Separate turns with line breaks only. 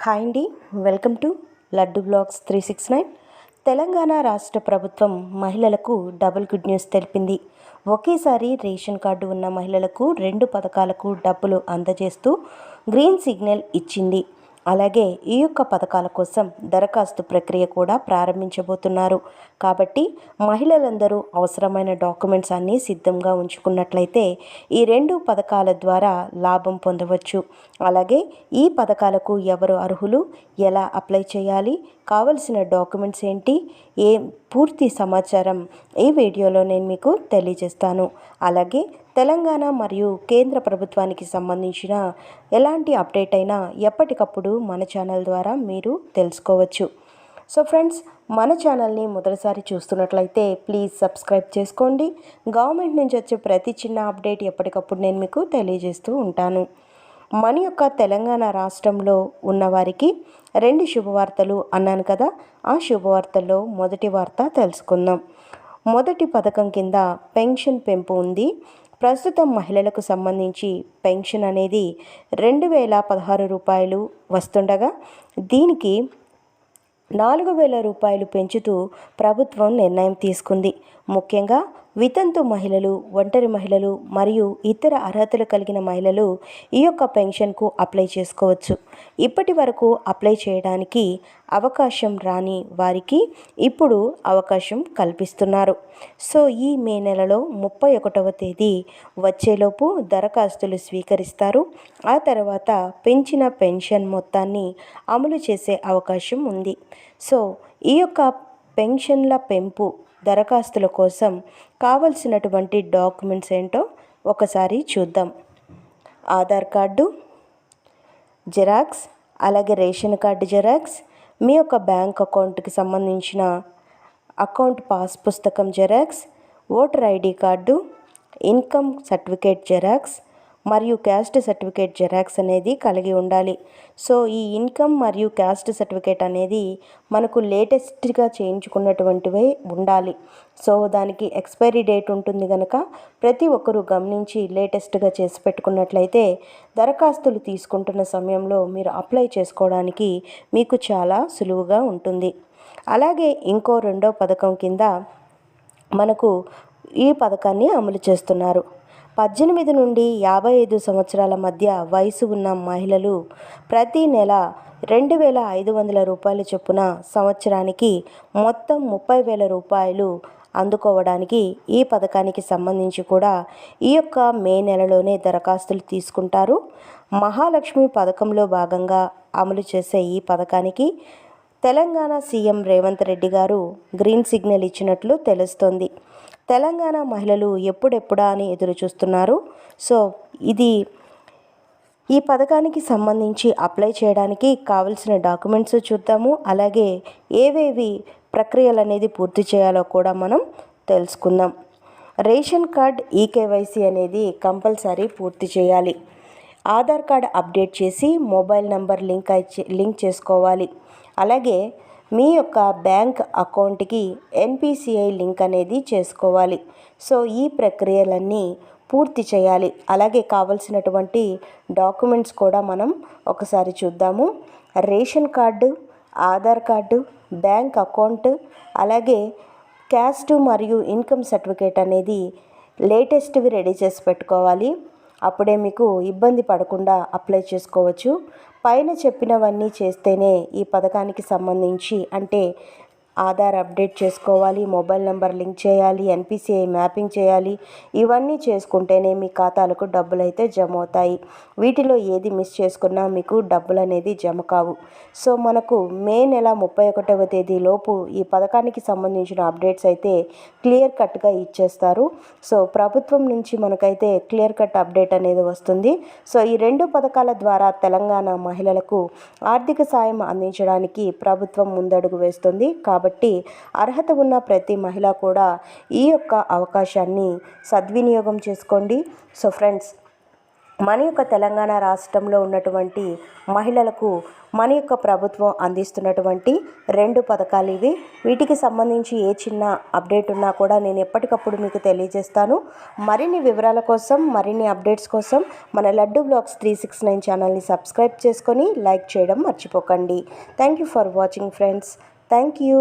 Hi అండి, welcome to Laddu blogs 369. Telangana రాష్ట్ర ప్రభుత్వం మహిళలకు డబుల్ గుడ్ న్యూస్ తెలిపింది. ఒకేసారి రేషన్ కార్డు ఉన్న మహిళలకు 2 పథకాలకు డబ్బులు అందజేస్తూ గ్రీన్ సిగ్నల్ ఇచ్చింది. అలాగే ఈ యొక్క పథకాల కోసం దరఖాస్తు ప్రక్రియ కూడా ప్రారంభించబోతున్నారు. కాబట్టి మహిళలందరూ అవసరమైన డాక్యుమెంట్స్ అన్నీ సిద్ధంగా ఉంచుకున్నట్లయితే ఈ 2 పథకాల ద్వారా లాభం పొందవచ్చు. అలాగే ఈ పథకాలకు ఎవరు అర్హులు, ఎలా అప్లై చేయాలి, కావలసిన డాక్యుమెంట్స్ ఏంటి, ఏ పూర్తి సమాచారం ఈ వీడియోలో నేను మీకు తెలియజేస్తాను. అలాగే తెలంగాణ మరియు కేంద్ర ప్రభుత్వానికి సంబంధించిన ఎలాంటి అప్డేట్ అయినా ఎప్పటికప్పుడు మన ఛానల్ ద్వారా మీరు తెలుసుకోవచ్చు. సో ఫ్రెండ్స్, మన ఛానల్ని మొదటిసారి చూస్తున్నట్లయితే ప్లీజ్ సబ్స్క్రైబ్ చేసుకోండి. గవర్నమెంట్ నుంచి వచ్చే ప్రతి చిన్న అప్డేట్ ఎప్పటికప్పుడు నేను మీకు తెలియజేస్తూ ఉంటాను. మన యొక్క తెలంగాణ రాష్ట్రంలో ఉన్నవారికి 2 శుభవార్తలు అన్నాను కదా. ఆ శుభవార్తల్లో మొదటి వార్త తెలుసుకుందాం. మొదటి పథకం కింద పెన్షన్ పెంపు ఉంది. ప్రస్తుతం మహిళలకు సంబంధించి పెన్షన్ అనేది 2016 రూపాయలు వస్తుండగా దీనికి 4000 రూపాయలు పెంచుతూ ప్రభుత్వం నిర్ణయం తీసుకుంది. ముఖ్యంగా వితంతు మహిళలు, ఒంటరి మహిళలు మరియు ఇతర అర్హతలు కలిగిన మహిళలు ఈ యొక్క పెన్షన్కు అప్లై చేసుకోవచ్చు. ఇప్పటి వరకు అప్లై చేయడానికి అవకాశం రాని వారికి ఇప్పుడు అవకాశం కల్పిస్తున్నారు. సో ఈ మే నెలలో 31వ తేదీ వచ్చేలోపు దరఖాస్తులు స్వీకరిస్తారు. ఆ తర్వాత పెంచిన పెన్షన్ మొత్తాన్ని అమలు చేసే అవకాశం ఉంది. సో ఈ యొక్క పెన్షన్ల పెంపు దరఖాస్తుల కోసం కావలసినటువంటి డాక్యుమెంట్స్ ఏంటో ఒకసారి చూద్దాం. ఆధార్ కార్డు జెరాక్స్, అలాగే రేషన్ కార్డు జెరాక్స్, మీ యొక్క బ్యాంక్ అకౌంట్కి సంబంధించిన అకౌంట్ పాస్ పుస్తకం xerox, voter ID card, income certificate xerox మరియు క్యాస్ట్ సర్టిఫికేట్ జెరాక్స్ అనేది కలిగి ఉండాలి. సో ఈ ఇన్కమ్ మరియు క్యాస్ట్ సర్టిఫికేట్ అనేది మనకు లేటెస్ట్గా చేయించుకున్నటువంటివే ఉండాలి. సో దానికి ఎక్స్పైరీ డేట్ ఉంటుంది కనుక ప్రతి ఒక్కరూ గమనించి లేటెస్ట్గా చేసి పెట్టుకున్నట్లయితే దరఖాస్తులు తీసుకుంటున్న సమయంలో మీరు అప్లై చేసుకోవడానికి మీకు చాలా సులువుగా ఉంటుంది. అలాగే ఇంకో 2వ పథకం కింద మనకు ఈ పథకాన్ని అమలు చేస్తున్నారు. 18 నుండి 55 సంవత్సరాల మధ్య వయసు ఉన్న మహిళలు ప్రతి నెల 2500 రూపాయల చొప్పున సంవత్సరానికి మొత్తం 30,000 రూపాయలు అందుకోవడానికి ఈ పథకానికి సంబంధించి కూడా ఈ యొక్క మే నెలలోనే దరఖాస్తులు తీసుకుంటారు. మహాలక్ష్మి పథకంలో భాగంగా అమలు చేసే ఈ పథకానికి తెలంగాణ సీఎం రేవంత్ రెడ్డి గారు గ్రీన్ సిగ్నల్ ఇచ్చినట్లు తెలుస్తోంది. తెలంగాణ మహిళలు ఎప్పుడెప్పుడా అని ఎదురు చూస్తున్నారు. సో ఈ పథకానికి సంబంధించి అప్లై చేయడానికి కావలసిన డాక్యుమెంట్స్ చూద్దాము. అలాగే ఏవేవి ప్రక్రియలు అనేది పూర్తి చేయాలో కూడా మనం తెలుసుకుందాం. రేషన్ కార్డ్ ఈకేవైసీ అనేది కంపల్సరీ పూర్తి చేయాలి. ఆధార్ కార్డ్ అప్డేట్ చేసి మొబైల్ నంబర్ లింక్ చేసుకోవాలి. అలాగే మీ యొక్క బ్యాంక్ అకౌంట్కి ఎన్పిసిఐ లింక్ అనేది చేసుకోవాలి. సో ఈ ప్రక్రియలన్నీ పూర్తి చేయాలి. అలాగే కావలసినటువంటి డాక్యుమెంట్స్ కూడా మనం ఒకసారి చూద్దాము. Ration card, Aadhaar card, bank account, అలాగే క్యాస్ట్ మరియు ఇన్కమ్ సర్టిఫికేట్ అనేది లేటెస్ట్వి రెడీ చేసి పెట్టుకోవాలి. అప్పుడే మీకు ఇబ్బంది పడకుండా అప్లై చేసుకోవచ్చు. పైన చెప్పినవన్నీ చేస్తేనే ఈ పథకానికి సంబంధించి అంటే ఆధార్ అప్డేట్ చేసుకోవాలి, మొబైల్ నెంబర్ లింక్ చేయాలి, ఎన్పిసిఐ మ్యాపింగ్ చేయాలి. ఇవన్నీ చేసుకుంటేనే మీ ఖాతాలకు డబ్బులు అయితే జమ అవుతాయి. వీటిలో ఏది మిస్ చేసుకున్నా మీకు డబ్బులు అనేది జమ కావు. సో మనకు మే నెల 31వ తేదీలోపు ఈ పథకానికి సంబంధించిన అప్డేట్స్ అయితే క్లియర్ కట్గా ఇచ్చేస్తారు. సో ప్రభుత్వం నుంచి మనకైతే క్లియర్ కట్ అప్డేట్ అనేది వస్తుంది. సో ఈ 2 పథకాల ద్వారా తెలంగాణ మహిళలకు ఆర్థిక సాయం అందించడానికి ప్రభుత్వం ముందడుగు వేస్తుంది. కాబట్టి అర్హత ఉన్న ప్రతి మహిళ కూడా ఈ యొక్క అవకాశాన్ని సద్వినియోగం చేసుకోండి. సో ఫ్రెండ్స్, మన యొక్క తెలంగాణ రాష్ట్రంలో ఉన్నటువంటి మహిళలకు మన యొక్క ప్రభుత్వం అందిస్తున్నటువంటి 2 పథకాలు ఇవి. వీటికి సంబంధించి ఏ చిన్న అప్డేట్ ఉన్నా కూడా నేను ఎప్పటికప్పుడు మీకు తెలియజేస్తాను. మరిన్ని వివరాల కోసం, మరిన్ని అప్డేట్స్ కోసం మన లడ్డు బ్లాగ్స్ 369 ఛానల్ని సబ్స్క్రైబ్ చేసుకొని లైక్ చేయడం మర్చిపోకండి. Thank you for watching friends. Thank you.